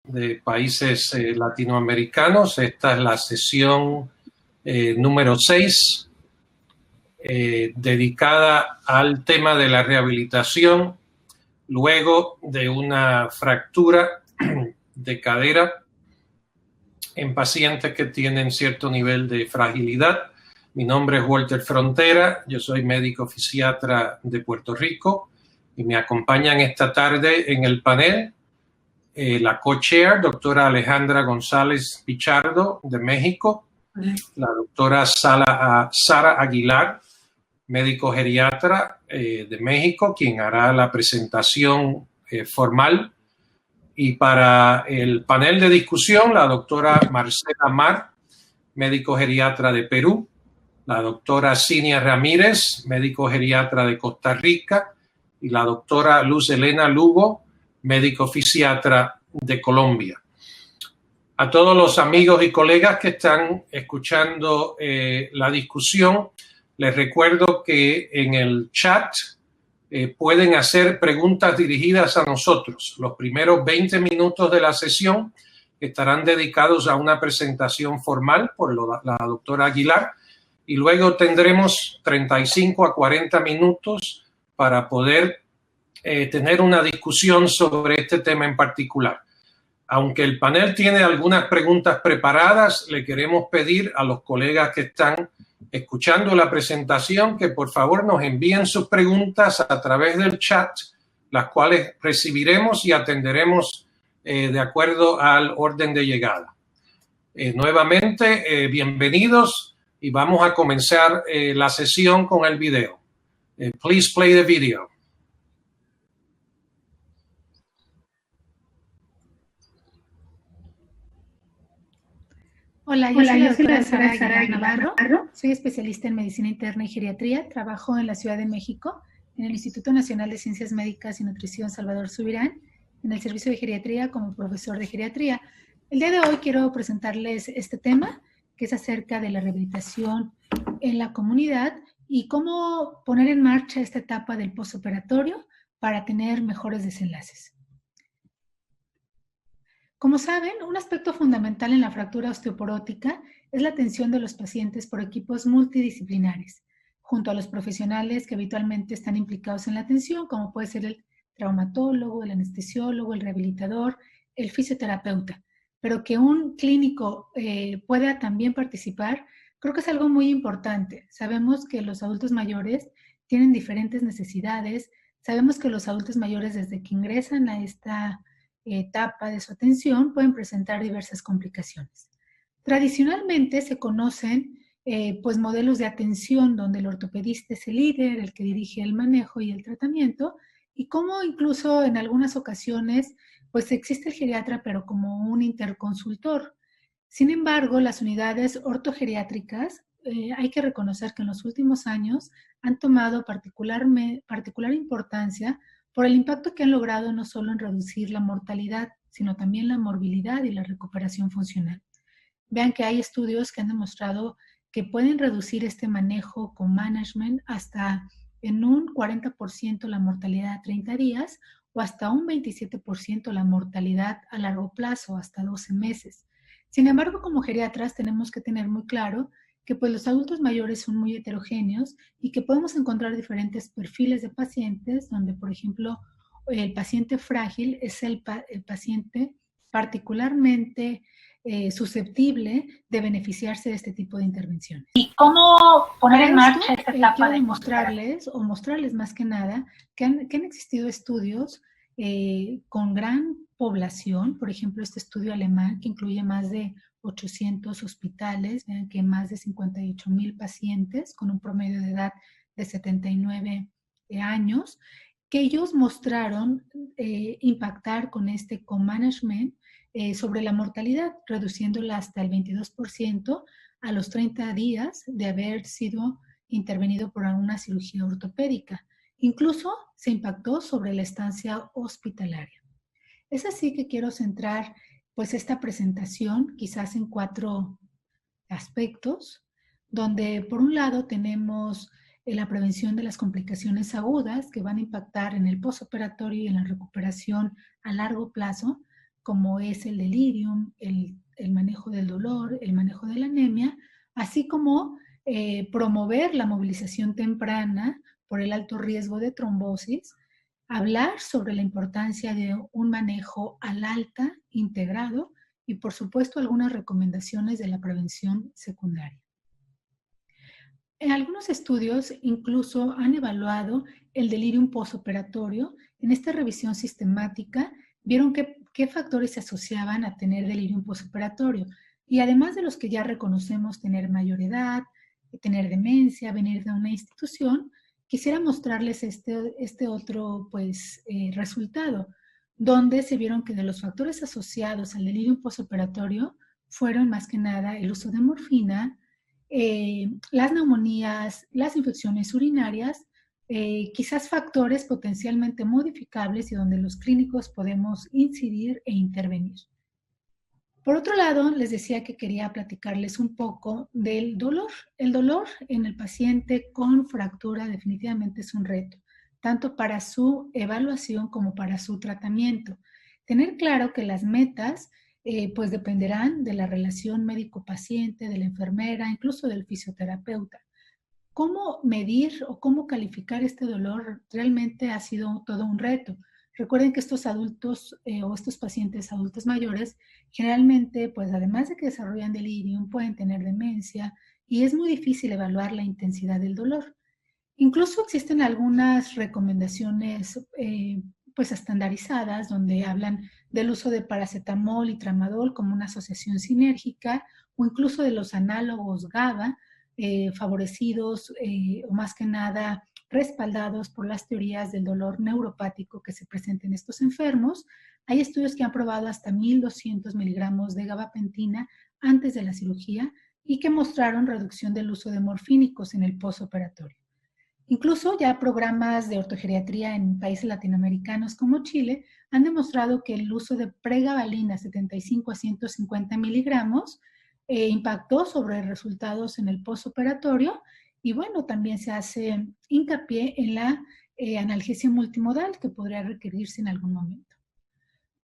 de países latinoamericanos. Esta es la sesión número 6, dedicada al tema de la rehabilitación luego de una fractura de cadera en pacientes que tienen cierto nivel de fragilidad. Mi nombre es Walter Frontera, yo soy médico fisiatra de Puerto Rico y me acompañan esta tarde en el panel la co-chair, doctora Alejandra González Pichardo de México, la doctora Sara Aguilar, médico geriatra de México, quien hará la presentación formal. Y para el panel de discusión, la doctora Marcela Mar, médico geriatra de Perú, la doctora Cinia Ramírez, médico geriatra de Costa Rica, y la doctora Luz Elena Lugo, médico fisiatra de Colombia. A todos los amigos y colegas que están escuchando la discusión, les recuerdo que en el chat pueden hacer preguntas dirigidas a nosotros. Los primeros 20 minutos de la sesión estarán dedicados a una presentación formal por la doctora Aguilar y luego tendremos 35 a 40 minutos para poder tener una discusión sobre este tema en particular. Aunque el panel tiene algunas preguntas preparadas, le queremos pedir a los colegas que están escuchando la presentación que por favor nos envíen sus preguntas a través del chat, las cuales recibiremos y atenderemos de acuerdo al orden de llegada. Nuevamente, bienvenidos y vamos a comenzar la sesión con el video. Please play the video. Hola, yo soy la doctora Sara Aguilar Navarro, soy especialista en medicina interna y geriatría, trabajo en la Ciudad de México, en el Instituto Nacional de Ciencias Médicas y Nutrición Salvador Subirán, en el servicio de geriatría como profesor de geriatría. El día de hoy quiero presentarles este tema, que es acerca de la rehabilitación en la comunidad y cómo poner en marcha esta etapa del postoperatorio para tener mejores desenlaces. Como saben, un aspecto fundamental en la fractura osteoporótica es la atención de los pacientes por equipos multidisciplinares, junto a los profesionales que habitualmente están implicados en la atención, como puede ser el traumatólogo, el anestesiólogo, el rehabilitador, el fisioterapeuta. Pero que un clínico pueda también participar, creo que es algo muy importante. Sabemos que los adultos mayores tienen diferentes necesidades, sabemos que los adultos mayores desde que ingresan a esta etapa de su atención pueden presentar diversas complicaciones. Tradicionalmente se conocen pues modelos de atención donde el ortopedista es el líder, el que dirige el manejo y el tratamiento, y como incluso en algunas ocasiones pues existe el geriatra pero como un interconsultor. Sin embargo, las unidades ortogeriátricas hay que reconocer que en los últimos años han tomado particular importancia por el impacto que han logrado no solo en reducir la mortalidad, sino también la morbilidad y la recuperación funcional. Vean que hay estudios que han demostrado que pueden reducir este manejo con management hasta en un 40% la mortalidad a 30 días o hasta un 27% la mortalidad a largo plazo, hasta 12 meses. Sin embargo, como geriatras tenemos que tener muy claro que pues los adultos mayores son muy heterogéneos y que podemos encontrar diferentes perfiles de pacientes donde, por ejemplo, el paciente frágil es el paciente particularmente susceptible de beneficiarse de este tipo de intervenciones. ¿Y cómo poner en marcha esta etapa? Quiero demostrarles, o mostrarles más que nada, que han existido estudios con gran población, por ejemplo, este estudio alemán que incluye más de 800 hospitales, vean que más de 58,000 pacientes con un promedio de edad de 79 años, que ellos mostraron impactar con este co-management sobre la mortalidad, reduciéndola hasta el 22% a los 30 días de haber sido intervenido por una cirugía ortopédica. Incluso se impactó sobre la estancia hospitalaria. Es así que quiero centrar pues esta presentación quizás en 4 aspectos, donde por un lado tenemos la prevención de las complicaciones agudas que van a impactar en el postoperatorio y en la recuperación a largo plazo, como es el delirium, el manejo del dolor, el manejo de la anemia, así como promover la movilización temprana por el alto riesgo de trombosis, hablar sobre la importancia de un manejo al alta integrado y, por supuesto, algunas recomendaciones de la prevención secundaria. En algunos estudios incluso han evaluado el delirium postoperatorio. En esta revisión sistemática vieron qué factores se asociaban a tener delirium postoperatorio. Y además de los que ya reconocemos, tener mayor edad, tener demencia, venir de una institución, quisiera mostrarles este otro resultado, donde se vieron que de los factores asociados al delirium postoperatorio fueron más que nada el uso de morfina, las neumonías, las infecciones urinarias, quizás factores potencialmente modificables y donde los clínicos podemos incidir e intervenir. Por otro lado, les decía que quería platicarles un poco del dolor. El dolor en el paciente con fractura definitivamente es un reto, tanto para su evaluación como para su tratamiento. Tener claro que las metas pues dependerán de la relación médico-paciente, de la enfermera, incluso del fisioterapeuta. ¿Cómo medir o cómo calificar este dolor? Realmente ha sido todo un reto. Recuerden que estos adultos o estos pacientes adultos mayores generalmente, pues además de que desarrollan delirium, pueden tener demencia y es muy difícil evaluar la intensidad del dolor. Incluso existen algunas recomendaciones pues estandarizadas donde hablan del uso de paracetamol y tramadol como una asociación sinérgica o incluso de los análogos GABA favorecidos o más que nada respaldados por las teorías del dolor neuropático que se presenta en estos enfermos. Hay estudios que han probado hasta 1.200 miligramos de gabapentina antes de la cirugía y que mostraron reducción del uso de morfínicos en el postoperatorio. Incluso ya programas de ortogeriatría en países latinoamericanos como Chile han demostrado que el uso de pregabalina 75 a 150 miligramos impactó sobre resultados en el postoperatorio y bueno, también se hace hincapié en la analgesia multimodal que podría requerirse en algún momento.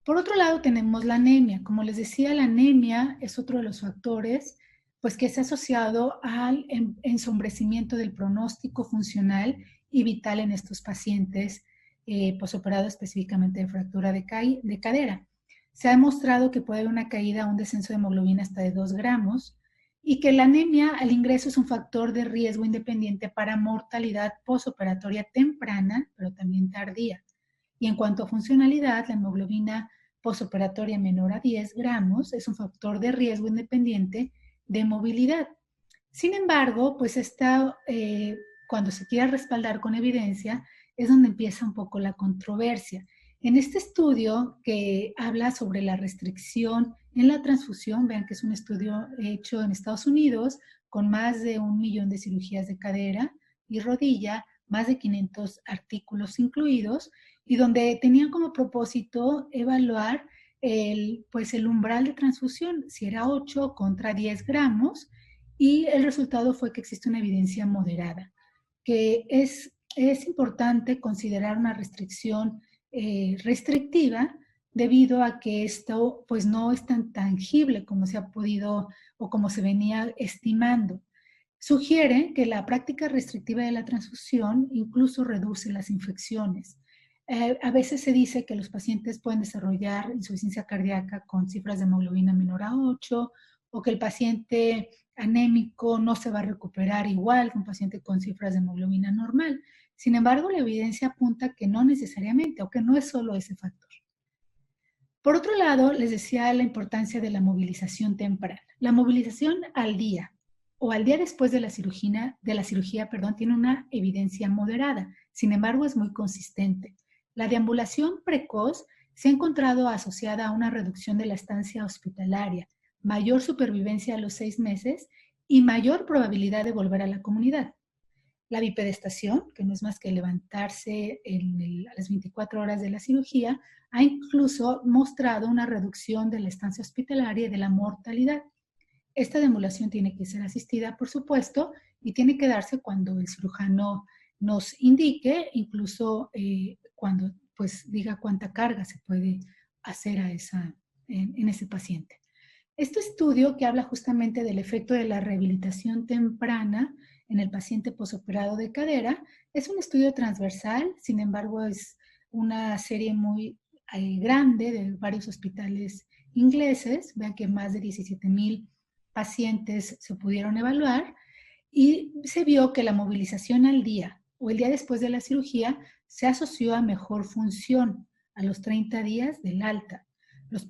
Por otro lado tenemos la anemia. Como les decía, la anemia es otro de los factores pues que es asociado al ensombrecimiento del pronóstico funcional y vital en estos pacientes posoperados específicamente de fractura de cadera. Se ha demostrado que puede haber una caída, un descenso de hemoglobina hasta de 2 gramos y que la anemia al ingreso es un factor de riesgo independiente para mortalidad posoperatoria temprana, pero también tardía. Y en cuanto a funcionalidad, la hemoglobina posoperatoria menor a 10 gramos es un factor de riesgo independiente de movilidad. Sin embargo, pues cuando se quiera respaldar con evidencia, es donde empieza un poco la controversia. En este estudio que habla sobre la restricción en la transfusión, vean que es un estudio hecho en Estados Unidos con más de 1 millón de cirugías de cadera y rodilla, más de 500 artículos incluidos, y donde tenían como propósito evaluar el umbral de transfusión, si era 8 contra 10 gramos, y el resultado fue que existe una evidencia moderada, que es importante considerar una restricción restrictiva debido a que esto pues no es tan tangible como se ha podido o como se venía estimando. Sugiere que la práctica restrictiva de la transfusión incluso reduce las infecciones. A veces se dice que los pacientes pueden desarrollar insuficiencia cardíaca con cifras de hemoglobina menor a 8 o que el paciente anémico no se va a recuperar igual que un paciente con cifras de hemoglobina normal. Sin embargo, la evidencia apunta que no necesariamente o que no es solo ese factor. Por otro lado, les decía la importancia de la movilización temprana. La movilización al día o al día después de la cirugía, tiene una evidencia moderada. Sin embargo, es muy consistente. La deambulación precoz se ha encontrado asociada a una reducción de la estancia hospitalaria, mayor supervivencia a los 6 meses y mayor probabilidad de volver a la comunidad. La bipedestación, que no es más que levantarse a las 24 horas de la cirugía, ha incluso mostrado una reducción de la estancia hospitalaria y de la mortalidad. Esta deambulación tiene que ser asistida, por supuesto, y tiene que darse cuando el cirujano nos indique, incluso cuando pues diga cuánta carga se puede hacer a esa en ese paciente. Este estudio que habla justamente del efecto de la rehabilitación temprana en el paciente posoperado de cadera es un estudio transversal, sin embargo es una serie muy grande de varios hospitales ingleses. Vean que más de 17,000 pacientes se pudieron evaluar y se vio que la movilización al día o el día después de la cirugía se asoció a mejor función a los 30 días del alta. Los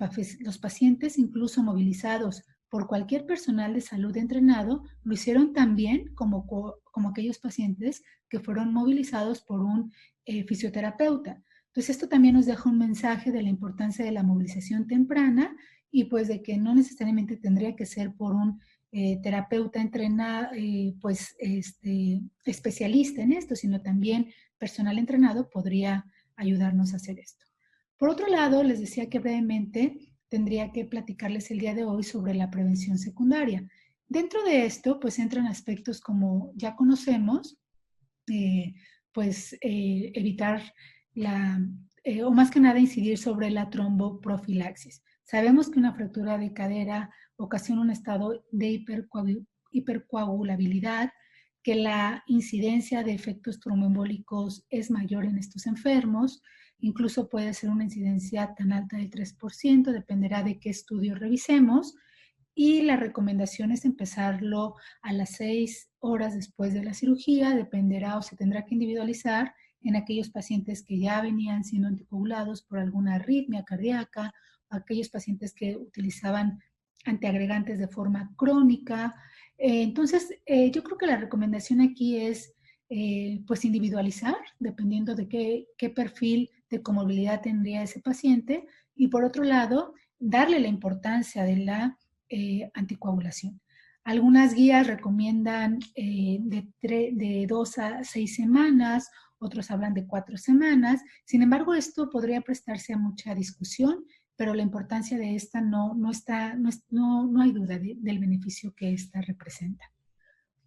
pacientes, incluso movilizados por cualquier personal de salud entrenado, lo hicieron tan bien como aquellos pacientes que fueron movilizados por un fisioterapeuta. Entonces, esto también nos deja un mensaje de la importancia de la movilización temprana y pues de que no necesariamente tendría que ser por un terapeuta entrenado, especialista en esto, sino también personal entrenado podría ayudarnos a hacer esto. Por otro lado, les decía que brevemente tendría que platicarles el día de hoy sobre la prevención secundaria. Dentro de esto, pues entran aspectos como ya conocemos, evitar o más que nada incidir sobre la tromboprofilaxis. Sabemos que una fractura de cadera ocasiona un estado de hipercoagulabilidad, que la incidencia de efectos tromboembólicos es mayor en estos enfermos, incluso puede ser una incidencia tan alta del 3%, dependerá de qué estudio revisemos, y la recomendación es empezarlo a las 6 horas después de la cirugía, dependerá o se tendrá que individualizar en aquellos pacientes que ya venían siendo anticoagulados por alguna arritmia cardíaca, o aquellos pacientes que utilizaban antiagregantes de forma crónica. Entonces, yo creo que la recomendación aquí es pues individualizar, dependiendo de qué perfil de comorbilidad tendría ese paciente, y por otro lado, darle la importancia de la anticoagulación. Algunas guías recomiendan de 2 a 6 semanas, otros hablan de 4 semanas. Sin embargo, esto podría prestarse a mucha discusión, pero la importancia de esta no hay duda del beneficio que esta representa.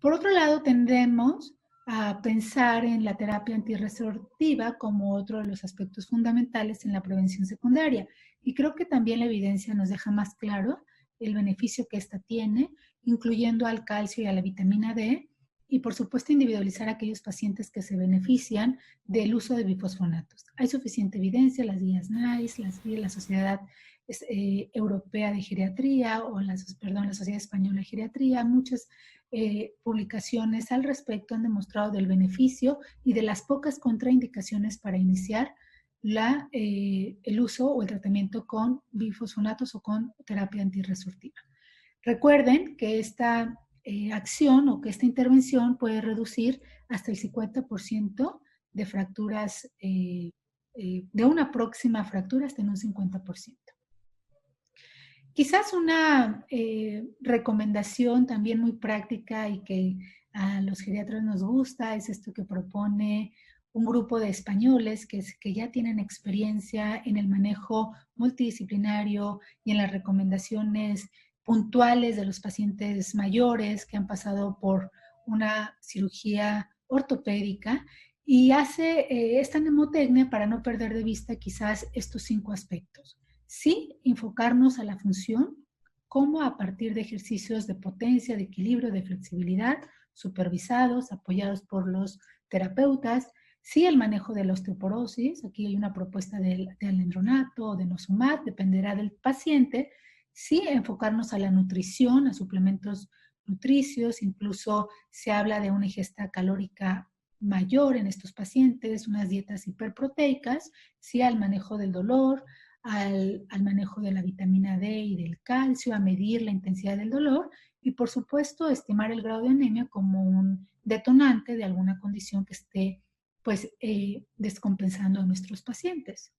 Por otro lado, tendremos a pensar en la terapia antirresortiva como otro de los aspectos fundamentales en la prevención secundaria. Y creo que también la evidencia nos deja más claro el beneficio que esta tiene, incluyendo al calcio y a la vitamina D, y por supuesto individualizar a aquellos pacientes que se benefician del uso de bifosfonatos. Hay suficiente evidencia, las guías NICE, la Sociedad Europea de Geriatría o la Sociedad Española de Geriatría, muchas publicaciones al respecto han demostrado del beneficio y de las pocas contraindicaciones para iniciar el uso o el tratamiento con bifosfonatos o con terapia antirresortiva. Recuerden que esta acción o que esta intervención puede reducir hasta el 50% de fracturas, de una próxima fractura hasta en un 50%. Quizás una recomendación también muy práctica y que a los geriatras nos gusta es esto que propone un grupo de españoles que ya tienen experiencia en el manejo multidisciplinario y en las recomendaciones puntuales de los pacientes mayores que han pasado por una cirugía ortopédica, y hace esta mnemotecnia para no perder de vista quizás estos 5 aspectos. Sí, enfocarnos a la función, como a partir de ejercicios de potencia, de equilibrio, de flexibilidad, supervisados, apoyados por los terapeutas. Sí, el manejo de la osteoporosis, aquí hay una propuesta de alendronato o de denosumab, dependerá del paciente. Sí, enfocarnos a la nutrición, a suplementos nutricios, incluso se habla de una ingesta calórica mayor en estos pacientes, unas dietas hiperproteicas. Sí, al manejo del dolor, al manejo de la vitamina D y del calcio, a medir la intensidad del dolor y por supuesto estimar el grado de anemia como un detonante de alguna condición que esté descompensando a nuestros pacientes.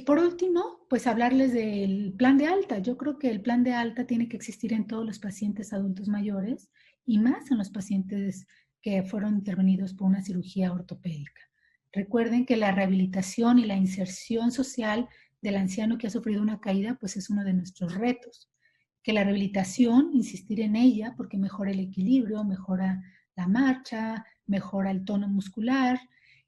Por último, pues hablarles del plan de alta. Yo creo que el plan de alta tiene que existir en todos los pacientes adultos mayores y más en los pacientes que fueron intervenidos por una cirugía ortopédica. Recuerden que la rehabilitación y la inserción social del anciano que ha sufrido una caída, pues es uno de nuestros retos. Que la rehabilitación, insistir en ella, porque mejora el equilibrio, mejora la marcha, mejora el tono muscular,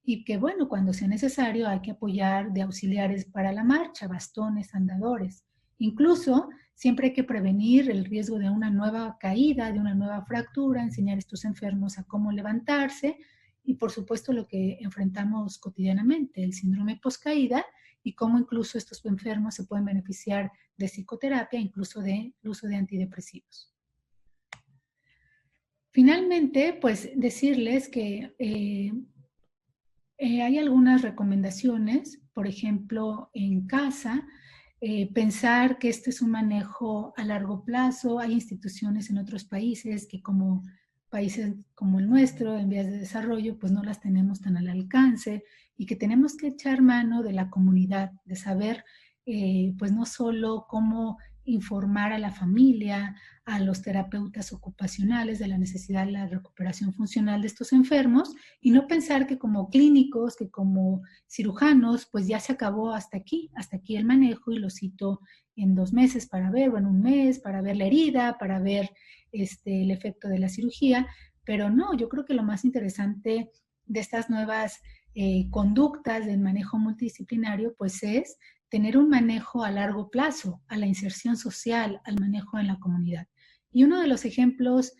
y que, bueno, cuando sea necesario hay que apoyar de auxiliares para la marcha, bastones, andadores. Incluso siempre hay que prevenir el riesgo de una nueva caída, de una nueva fractura, enseñar a estos enfermos a cómo levantarse y, por supuesto, lo que enfrentamos cotidianamente, el síndrome poscaída, y cómo incluso estos enfermos se pueden beneficiar de psicoterapia, incluso del uso de antidepresivos. Finalmente, pues decirles que hay algunas recomendaciones, por ejemplo, en casa, pensar que este es un manejo a largo plazo. Hay instituciones en otros países que como países como el nuestro, en vías de desarrollo, pues no las tenemos tan al alcance y que tenemos que echar mano de la comunidad, de saber, pues no solo cómo informar a la familia, a los terapeutas ocupacionales de la necesidad de la recuperación funcional de estos enfermos y no pensar que como clínicos, que como cirujanos, pues ya se acabó hasta aquí el manejo y lo cito en 2 meses para ver, o en 1 mes, para ver la herida, para ver el efecto de la cirugía, pero no, yo creo que lo más interesante de estas nuevas conductas del manejo multidisciplinario, pues es tener un manejo a largo plazo, a la inserción social, al manejo en la comunidad. Y uno de los ejemplos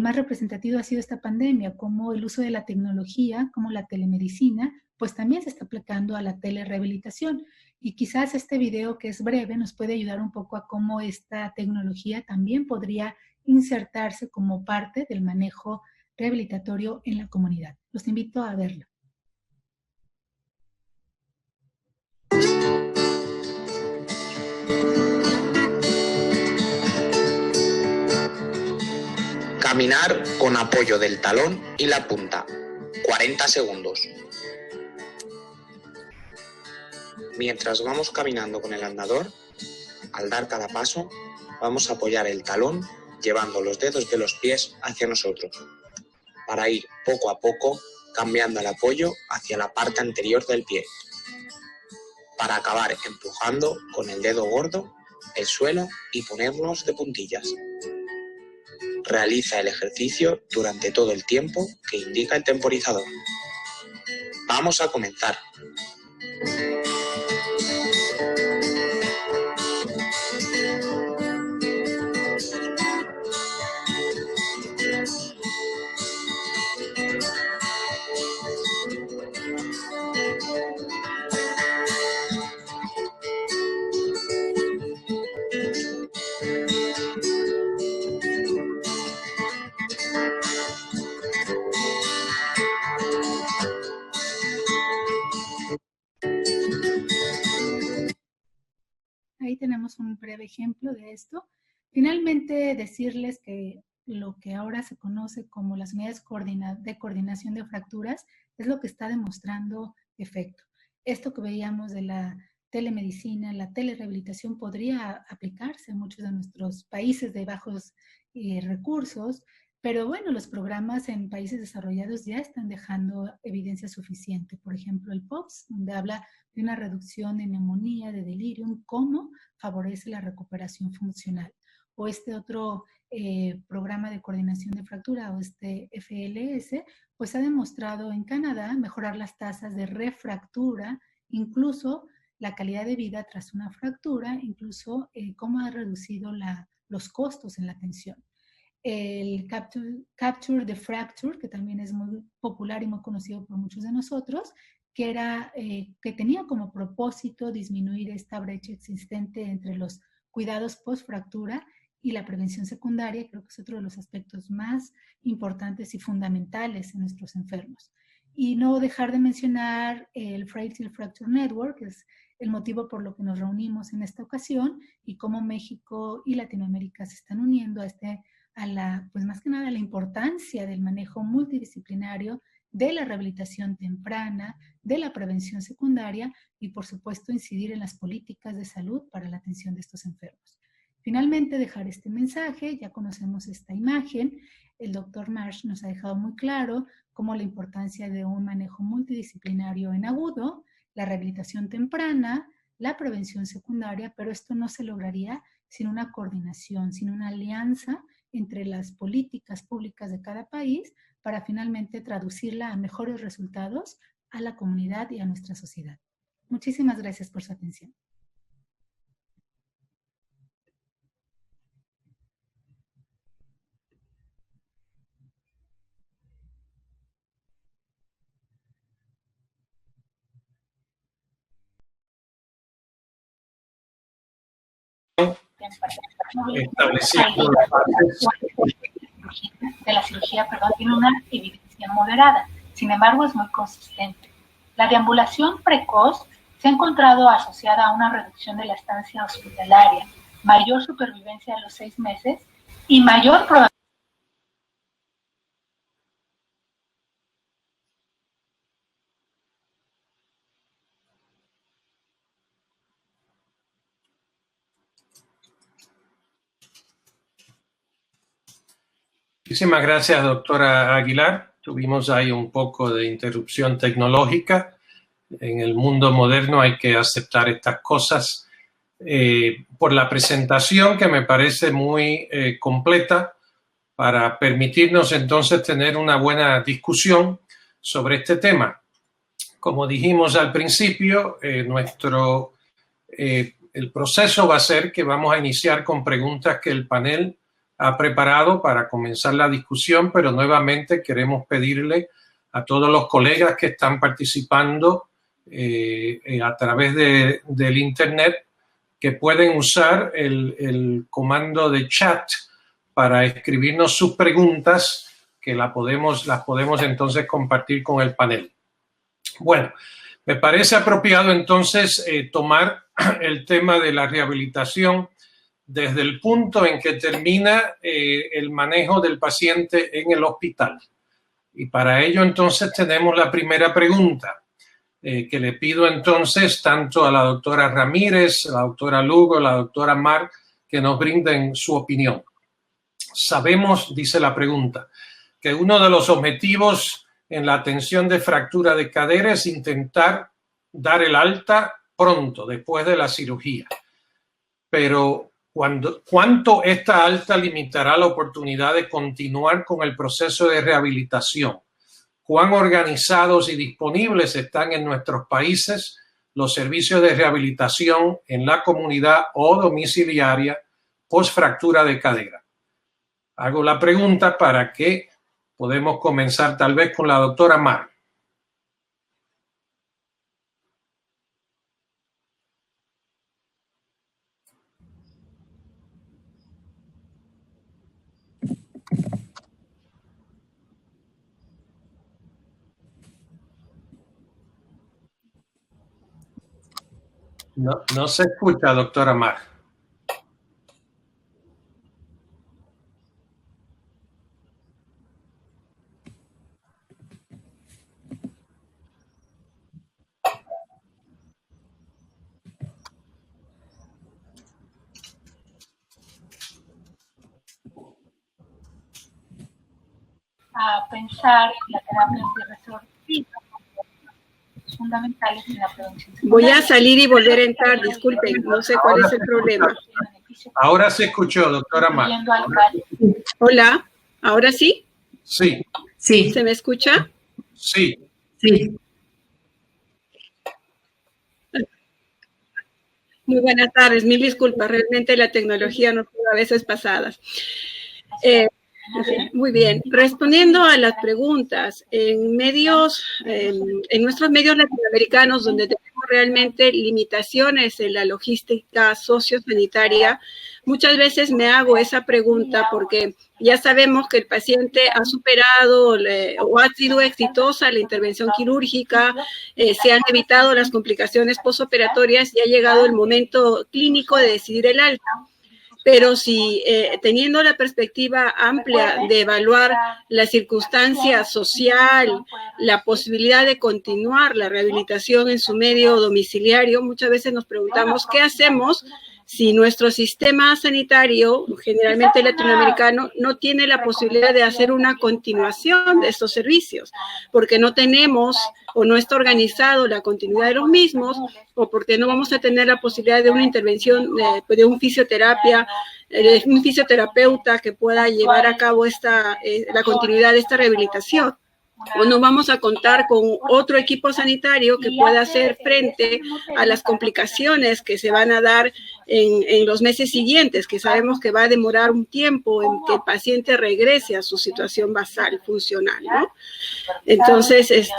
más representativos ha sido esta pandemia, como el uso de la tecnología, como la telemedicina, pues también se está aplicando a la telerehabilitación. Y quizás este video, que es breve, nos puede ayudar un poco a cómo esta tecnología también podría insertarse como parte del manejo rehabilitatorio en la comunidad. Los invito a verlo. Caminar con apoyo del talón y la punta. 40 segundos. Mientras vamos caminando con el andador, al dar cada paso, vamos a apoyar el talón llevando los dedos de los pies hacia nosotros, para ir poco a poco cambiando el apoyo hacia la parte anterior del pie, para acabar empujando con el dedo gordo el suelo y ponernos de puntillas. Realiza el ejercicio durante todo el tiempo que indica el temporizador. Vamos a comenzar. Ahí tenemos un breve ejemplo de esto. Finalmente, decirles que lo que ahora se conoce como las unidades de coordinación de fracturas es lo que está demostrando efecto. Esto que veíamos de la telemedicina, la telerehabilitación podría aplicarse en muchos de nuestros países de bajos recursos, pero bueno, los programas en países desarrollados ya están dejando evidencia suficiente. Por ejemplo, el POPS, donde habla de una reducción de neumonía, de delirium, cómo favorece la recuperación funcional. O este otro programa de coordinación de fractura, o este FLS, pues ha demostrado en Canadá mejorar las tasas de refractura, incluso la calidad de vida tras una fractura, incluso cómo ha reducido los costos en la atención. El Capture the Fracture, que también es muy popular y muy conocido por muchos de nosotros, que tenía como propósito disminuir esta brecha existente entre los cuidados post-fractura y la prevención secundaria. Creo que es otro de los aspectos más importantes y fundamentales en nuestros enfermos. Y no dejar de mencionar el Frailty Fracture Network, que es el motivo por lo que nos reunimos en esta ocasión, y cómo México y Latinoamérica se están uniendo pues más que nada a la importancia del manejo multidisciplinario, de la rehabilitación temprana, de la prevención secundaria y, por supuesto, incidir en las políticas de salud para la atención de estos enfermos. Finalmente, dejar este mensaje. Ya conocemos esta imagen. El doctor Marsh nos ha dejado muy claro cómo la importancia de un manejo multidisciplinario en agudo, la rehabilitación temprana, la prevención secundaria, pero esto no se lograría sin una coordinación, sin una alianza entre las políticas públicas de cada país para finalmente traducirla a mejores resultados a la comunidad y a nuestra sociedad. Muchísimas gracias por su atención. De la cirugía, tiene una evidencia moderada. Sin embargo, es muy consistente. La deambulación precoz se ha encontrado asociada a una reducción de la estancia hospitalaria, mayor supervivencia a los 6 meses y mayor probabilidad. Muchísimas gracias, doctora Aguilar. Tuvimos ahí un poco de interrupción tecnológica. En el mundo moderno hay que aceptar estas cosas. Por la presentación, que me parece muy completa, para permitirnos entonces tener una buena discusión sobre este tema. Como dijimos al principio, el proceso va a ser que vamos a iniciar con preguntas que el panel ha preparado para comenzar la discusión, pero nuevamente queremos pedirle a todos los colegas que están participando a través del Internet que pueden usar el comando de chat para escribirnos sus preguntas, que las podemos entonces compartir con el panel. Bueno, me parece apropiado entonces tomar el tema de la rehabilitación desde el punto en que termina el manejo del paciente en el hospital. Y para ello entonces tenemos la primera pregunta, que le pido entonces tanto a la doctora Ramírez, a la doctora Lugo, a la doctora Mar, que nos brinden su opinión. Sabemos, dice la pregunta, que uno de los objetivos en la atención de fractura de cadera es intentar dar el alta pronto, después de la cirugía. Pero ¿cuánto esta alta limitará la oportunidad de continuar con el proceso de rehabilitación? ¿Cuán organizados y disponibles están en nuestros países los servicios de rehabilitación en la comunidad o domiciliaria post fractura de cadera? Hago la pregunta para que podemos comenzar tal vez con la doctora Mar. No se escucha, doctora Mar. A pensar en la terapia antirresortiva, fundamentales en la prevención. Voy a salir y volver a entrar, disculpen, no sé cuál es el problema. Ahora se escuchó, doctora Mar. Hola, ¿ahora sí? Sí. Sí. ¿Se me escucha? Sí. Sí. Muy buenas tardes, mil disculpas, realmente la tecnología nos juega a veces pasadas. Muy bien, respondiendo a las preguntas, en nuestros medios latinoamericanos, donde tenemos realmente limitaciones en la logística sociosanitaria, muchas veces me hago esa pregunta porque ya sabemos que el paciente ha superado o ha sido exitosa la intervención quirúrgica, se han evitado las complicaciones postoperatorias y ha llegado el momento clínico de decidir el alta. Pero si teniendo la perspectiva amplia de evaluar la circunstancia social, la posibilidad de continuar la rehabilitación en su medio domiciliario, muchas veces nos preguntamos qué hacemos si nuestro sistema sanitario, generalmente latinoamericano, no tiene la posibilidad de hacer una continuación de estos servicios, porque no tenemos o no está organizado la continuidad de los mismos, o porque no vamos a tener la posibilidad de una intervención de un fisioterapeuta que pueda llevar a cabo la continuidad de esta rehabilitación. o no vamos a contar con otro equipo sanitario que pueda hacer frente a las complicaciones que se van a dar en los meses siguientes, que sabemos que va a demorar un tiempo en que el paciente regrese a su situación basal funcional, ¿no? Entonces,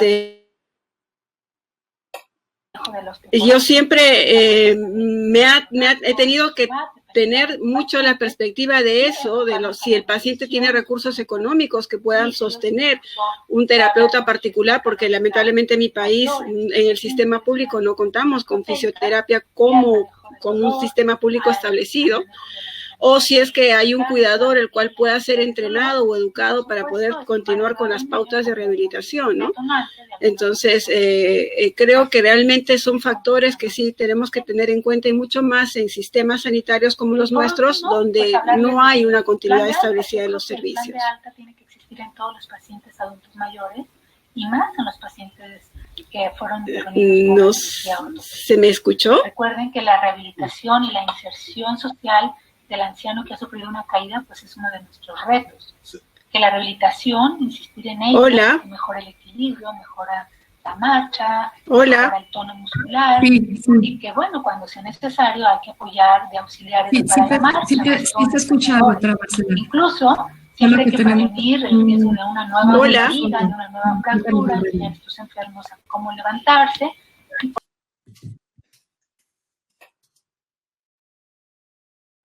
yo siempre he tenido que tener mucho la perspectiva de eso, si el paciente tiene recursos económicos que puedan sostener un terapeuta particular, porque lamentablemente en mi país, en el sistema público, no contamos con fisioterapia como con un sistema público establecido, o si es que hay un cuidador el cual pueda ser entrenado o educado para poder continuar con las pautas de rehabilitación, ¿no? Entonces, creo que realmente son factores que sí tenemos que tener en cuenta, y mucho más en sistemas sanitarios como los nuestros, donde no hay una continuidad establecida de los servicios. El plan de alta tiene que existir en todos los pacientes adultos mayores y más en los pacientes que fueron intervenidos. ¿Se me escuchó? Recuerden que la rehabilitación y la inserción social del anciano que ha sufrido una caída, pues es uno de nuestros retos. Sí. Que la rehabilitación, insistir en ella, mejora el equilibrio, mejora la marcha, mejora el tono muscular, y que bueno, cuando sea necesario hay que apoyar de auxiliares para la marcha. Sí, te escuchaba, otra Marcela. Incluso siempre hay que prevenir el riesgo de una nueva herida, de una nueva fractura, enseñar a estos enfermos a cómo levantarse.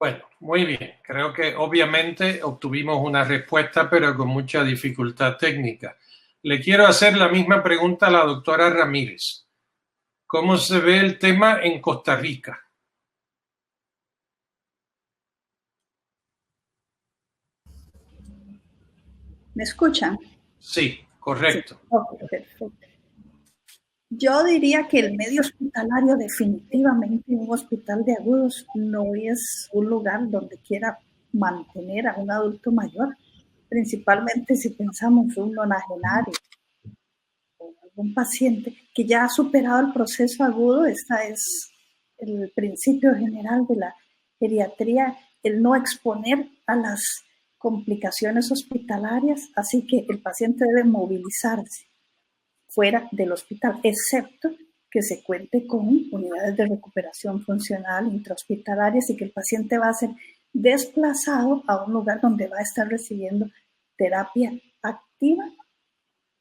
Bueno, muy bien. Creo que obviamente obtuvimos una respuesta, pero con mucha dificultad técnica. Le quiero hacer la misma pregunta a la doctora Ramírez. ¿Cómo se ve el tema en Costa Rica? ¿Me escuchan? Sí, correcto. Sí. Okay, perfecto. Yo diría que el medio hospitalario definitivamente, un hospital de agudos, no es un lugar donde quiera mantener a un adulto mayor, principalmente si pensamos en un nonagenario o algún paciente que ya ha superado el proceso agudo. Este es el principio general de la geriatría, el no exponer a las complicaciones hospitalarias, así que el paciente debe movilizarse fuera del hospital, excepto que se cuente con unidades de recuperación funcional intrahospitalarias y que el paciente va a ser desplazado a un lugar donde va a estar recibiendo terapia activa,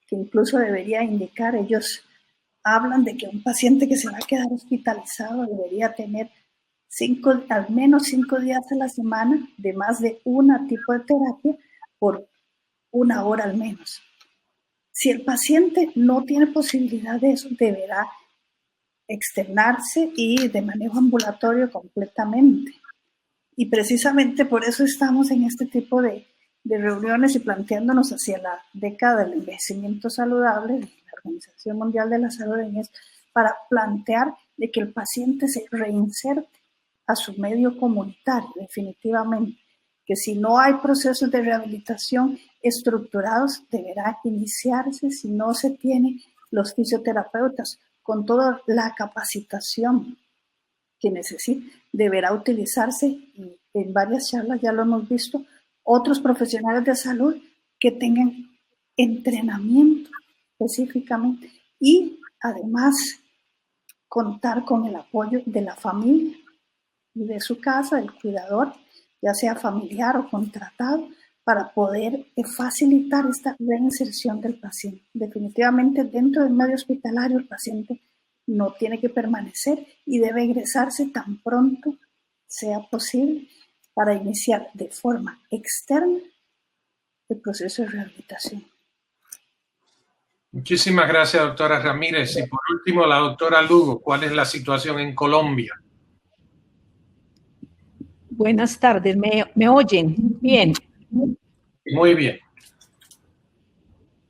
que incluso debería indicar, ellos hablan de que un paciente que se va a quedar hospitalizado debería tener al menos 5 días a la semana de más de un tipo de terapia por 1 hora al menos. Si el paciente no tiene posibilidad de eso, deberá externarse y de manejo ambulatorio completamente. Y precisamente por eso estamos en este tipo de reuniones y planteándonos hacia la década del envejecimiento saludable de la Organización Mundial de la Salud en esto, para plantear de que el paciente se reinserte a su medio comunitario, definitivamente. Que si no hay procesos de rehabilitación estructurados, deberá iniciarse. Si no se tiene los fisioterapeutas con toda la capacitación que necesita, deberá utilizarse, y en varias charlas ya lo hemos visto, otros profesionales de salud que tengan entrenamiento específicamente y además contar con el apoyo de la familia y de su casa, del cuidador, ya sea familiar o contratado, para poder facilitar esta reinserción del paciente. Definitivamente dentro del medio hospitalario el paciente no tiene que permanecer y debe egresarse tan pronto sea posible para iniciar de forma externa el proceso de rehabilitación. Muchísimas gracias, doctora Ramírez. Y por último, la doctora Lugo, ¿cuál es la situación en Colombia? Buenas tardes, ¿me oyen? Bien. Muy bien.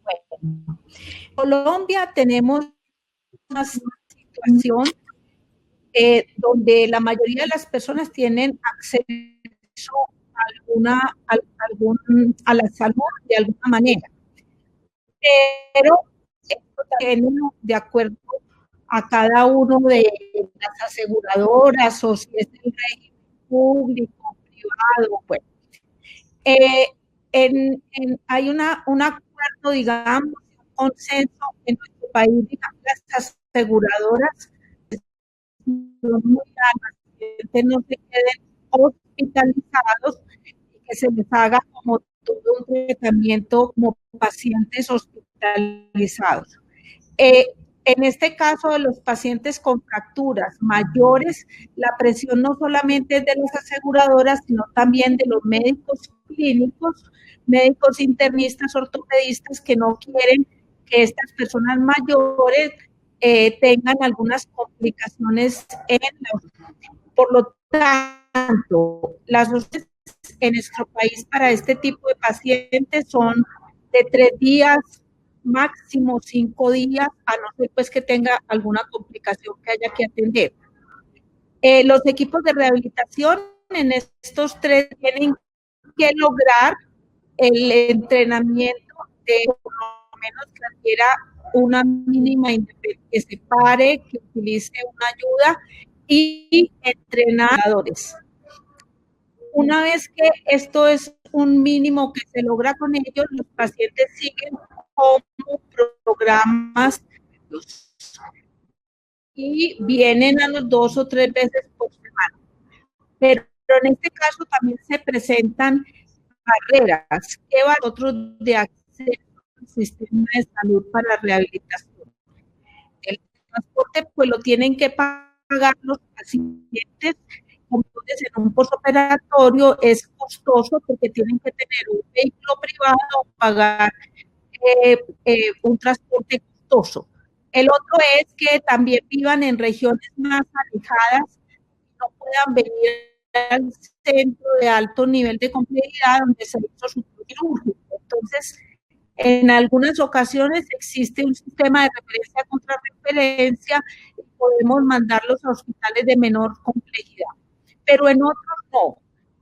Bueno, en Colombia tenemos una situación donde la mayoría de las personas tienen acceso a la salud de alguna manera. Pero esto también de acuerdo a cada uno de las aseguradoras o si es el régimen público, privado, bueno. Hay un acuerdo, digamos, consenso en nuestro país, digamos, las aseguradoras son muy largas, que los pacientes no se queden hospitalizados y que se les haga como todo un tratamiento como pacientes hospitalizados. En este caso de los pacientes con fracturas mayores, la presión no solamente es de las aseguradoras, sino también de los médicos clínicos, médicos internistas, ortopedistas, que no quieren que estas personas mayores tengan algunas complicaciones por lo tanto, las dosis en nuestro país para este tipo de pacientes son de 3 días, máximo 5 días, a no ser pues que tenga alguna complicación que haya que atender. Los equipos de rehabilitación en estos 3 tienen que lograr el entrenamiento de por lo menos que adquiera una mínima independencia, que se pare, que utilice una ayuda y entrenadores. Una vez que esto es un mínimo que se logra con ellos, los pacientes siguen como programas y vienen a los 2 o 3 veces por semana. Pero en este caso también se presentan barreras que van otros de acceso al sistema de salud para rehabilitación. El transporte pues lo tienen que pagar los pacientes. Entonces, en un postoperatorio es costoso porque tienen que tener un vehículo privado, pagar un transporte costoso. El otro es que también vivan en regiones más alejadas, no puedan venir al centro de alto nivel de complejidad donde se hizo su quirúrgico. Entonces, en algunas ocasiones existe un sistema de referencia contra referencia y podemos mandarlos a hospitales de menor complejidad. Pero en otros no.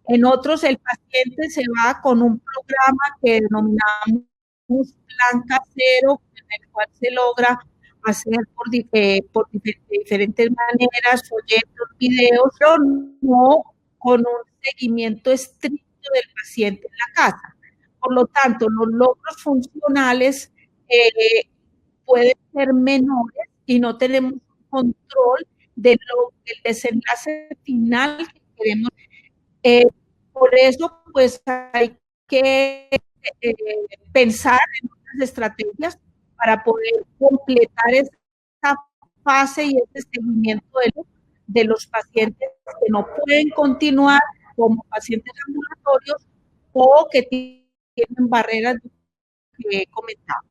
En otros el paciente se va con un programa que denominamos Plan Casero, en el cual se logra hacer por diferentes maneras, folletos, videos, pero no con un seguimiento estricto del paciente en la casa. Por lo tanto, los logros funcionales pueden ser menores y no tenemos control del desenlace final que queremos. Por eso, pues hay que pensar en otras estrategias para poder completar esa fase y ese seguimiento de los pacientes que no pueden continuar como pacientes ambulatorios o que tienen barreras que he comentado.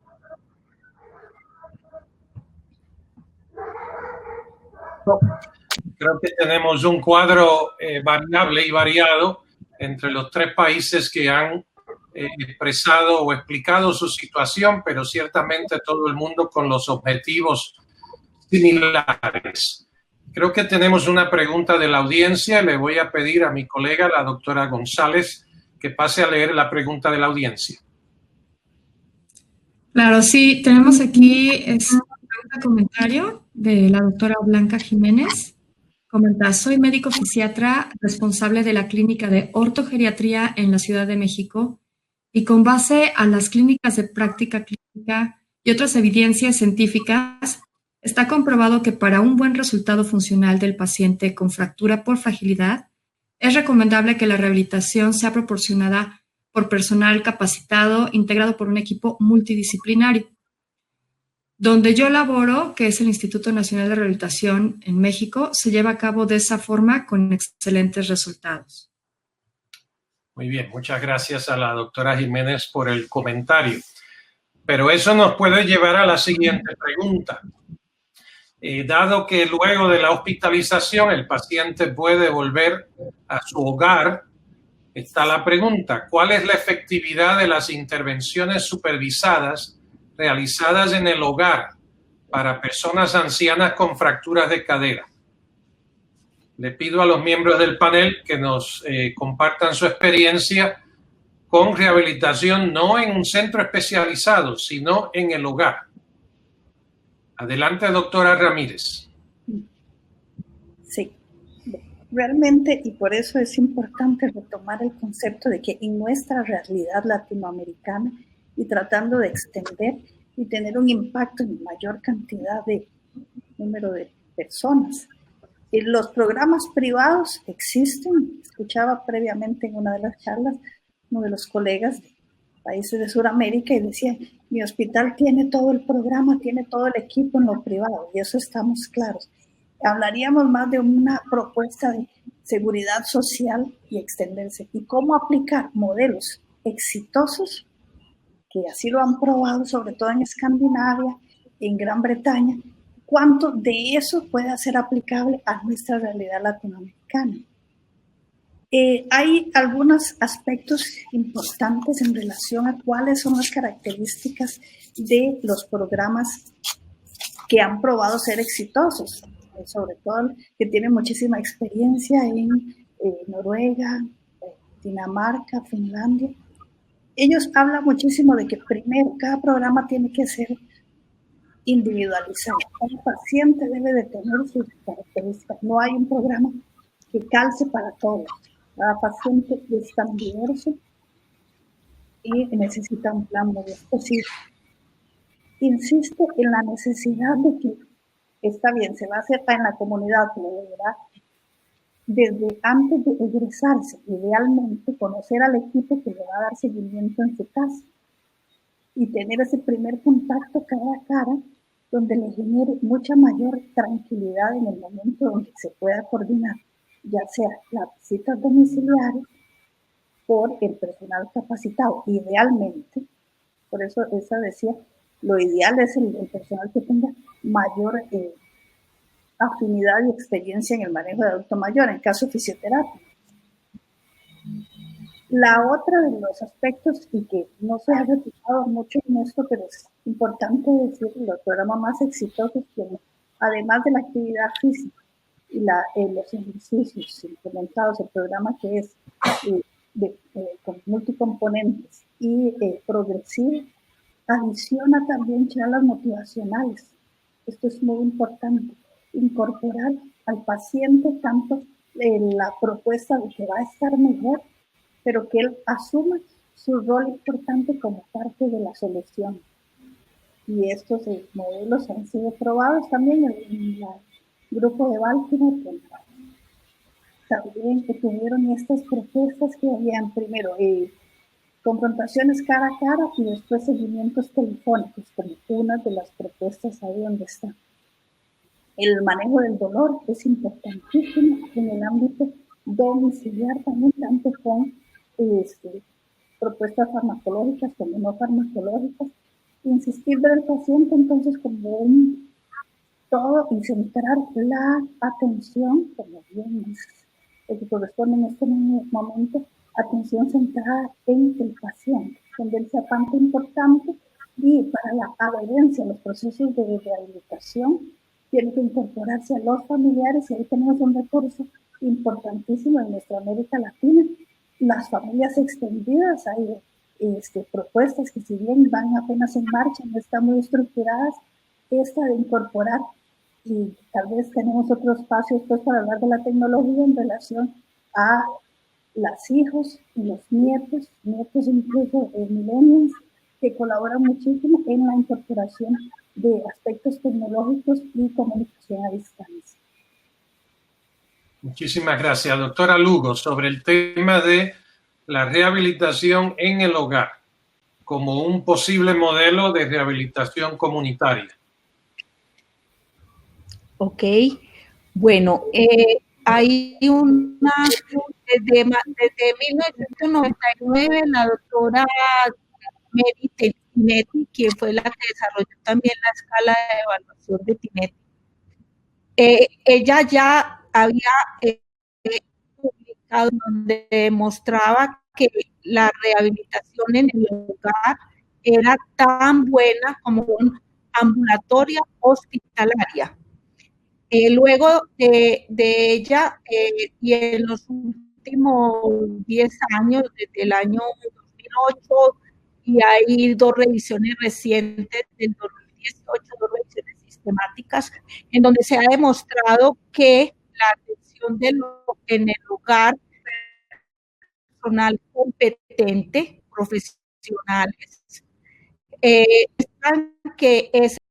Creo que tenemos un cuadro variable y variado entre los 3 países que han expresado o explicado su situación, pero ciertamente todo el mundo con los objetivos similares. Creo que tenemos una pregunta de la audiencia. Le voy a pedir a mi colega, la doctora González, que pase a leer la pregunta de la audiencia. Claro, sí, tenemos aquí un comentario de la doctora Blanca Jiménez. Comenta: soy médico fisiatra responsable de la clínica de ortogeriatría en la Ciudad de México y con base a las clínicas de práctica clínica y otras evidencias científicas, está comprobado que para un buen resultado funcional del paciente con fractura por fragilidad, es recomendable que la rehabilitación sea proporcionada por personal capacitado, integrado por un equipo multidisciplinario. Donde yo laboro, que es el Instituto Nacional de Rehabilitación en México, se lleva a cabo de esa forma con excelentes resultados. Muy bien, muchas gracias a la doctora Jiménez por el comentario. Pero eso nos puede llevar a la siguiente pregunta. Dado que luego de la hospitalización el paciente puede volver a su hogar, está la pregunta: ¿cuál es la efectividad de las intervenciones supervisadas realizadas en el hogar para personas ancianas con fracturas de cadera? Le pido a los miembros del panel que nos compartan su experiencia con rehabilitación no en un centro especializado, sino en el hogar. Adelante, doctora Ramírez. Sí, realmente, y por eso es importante retomar el concepto de que en nuestra realidad latinoamericana y tratando de extender, y tener un impacto en mayor cantidad de número de personas. Y los programas privados existen. Escuchaba previamente en una de las charlas uno de los colegas de países de Sudamérica y decía, mi hospital tiene todo el programa, tiene todo el equipo en lo privado, y eso estamos claros. Hablaríamos más de una propuesta de seguridad social y extenderse, y cómo aplicar modelos exitosos, que así lo han probado, sobre todo en Escandinavia, en Gran Bretaña, cuánto de eso puede ser aplicable a nuestra realidad latinoamericana. Hay algunos aspectos importantes en relación a cuáles son las características de los programas que han probado ser exitosos, sobre todo que tienen muchísima experiencia en Noruega, Dinamarca, Finlandia. Ellos hablan muchísimo de que primero cada programa tiene que ser individualizado. Cada paciente debe de tener sus características. No hay un programa que calce para todos. Cada paciente es tan diverso y necesita un plan muy específico. Insisto en la necesidad de que, está bien, se va a hacer en la comunidad, pero ¿verdad? Desde antes de egresarse, idealmente conocer al equipo que le va a dar seguimiento en su casa y tener ese primer contacto cara a cara, donde le genere mucha mayor tranquilidad en el momento donde se pueda coordinar, ya sea las visitas domiciliares por el personal capacitado, idealmente. Por eso esa decía, lo ideal es el personal que tenga mayor afinidad y experiencia en el manejo de adulto mayor, en caso de fisioterapia. La otra de los aspectos, y que no se ha replicado mucho en esto, pero es importante decir, los programas más exitosos, que además de la actividad física y los ejercicios implementados, el programa que es con multicomponentes y progresivo, adiciona también charlas motivacionales. Esto es muy importante, incorporar al paciente tanto la propuesta de que va a estar mejor, pero que él asuma su rol importante como parte de la solución. Y estos modelos han sido probados también en el grupo de Baltimore, también que tuvieron estas propuestas que habían primero confrontaciones cara a cara y después seguimientos telefónicos, como una de las propuestas ahí donde está. El manejo del dolor es importantísimo en el ámbito domiciliar también, tanto con propuestas farmacológicas como no farmacológicas. Insistir del paciente entonces como un todo y centrar la atención, como bien es lo que corresponde en este momento, atención centrada en el paciente, donde él sea parte importante, y para la adherencia a los procesos de rehabilitación tiene que incorporarse a los familiares, y ahí tenemos un recurso importantísimo en nuestra América Latina. Las familias extendidas, hay propuestas que si bien van apenas en marcha, no están muy estructuradas, esta de incorporar, y tal vez tenemos otro espacio después para hablar de la tecnología en relación a los hijos y los nietos incluso millennials, que colaboran muchísimo en la incorporación de aspectos tecnológicos y comunicación a distancia. Muchísimas gracias, doctora Lugo, sobre el tema de la rehabilitación en el hogar como un posible modelo de rehabilitación comunitaria. Ok, bueno, hay una, desde 1999, la doctora Mary Tinetti, quien fue la que desarrolló también la escala de evaluación de Tinetti, ella ya había publicado donde demostraba que la rehabilitación en el hogar era tan buena como una ambulatoria hospitalaria. Luego de ella, y en los últimos 10 años, desde el año 2008, y hay 2 revisiones recientes del 2018, 2 revisiones sistemáticas, en donde se ha demostrado que la atención en el hogar, personal competente, profesionales, está sepan que es